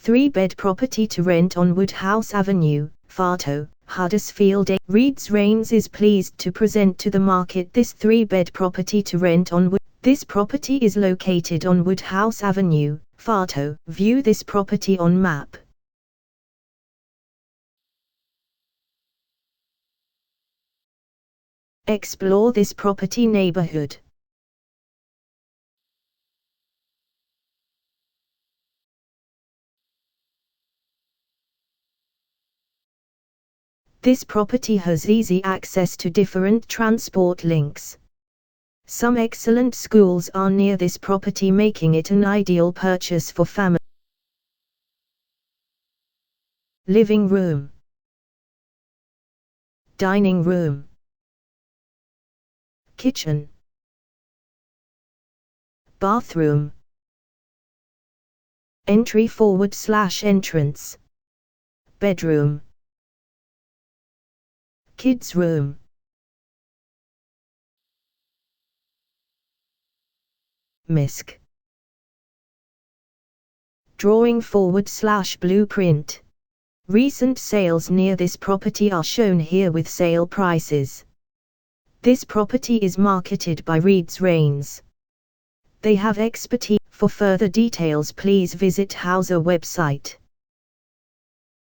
3-bed property to rent on Woodhouse Avenue, Fartown, Huddersfield. Reeds Rains is pleased to present to the market this 3-bed property to rent on Wood. This property is located on Woodhouse Avenue, Fartown. View this property on map. Explore this property neighborhood. This property has easy access to different transport links. Some excellent schools are near this property, making it an ideal purchase for family. Living room, dining room, kitchen, bathroom, entry/entrance, bedroom, kids room, misc, drawing/blueprint. Recent sales near this property are shown here with sale prices. This property is marketed by Reeds Rains. They have expertise. For further details, please visit Houser website.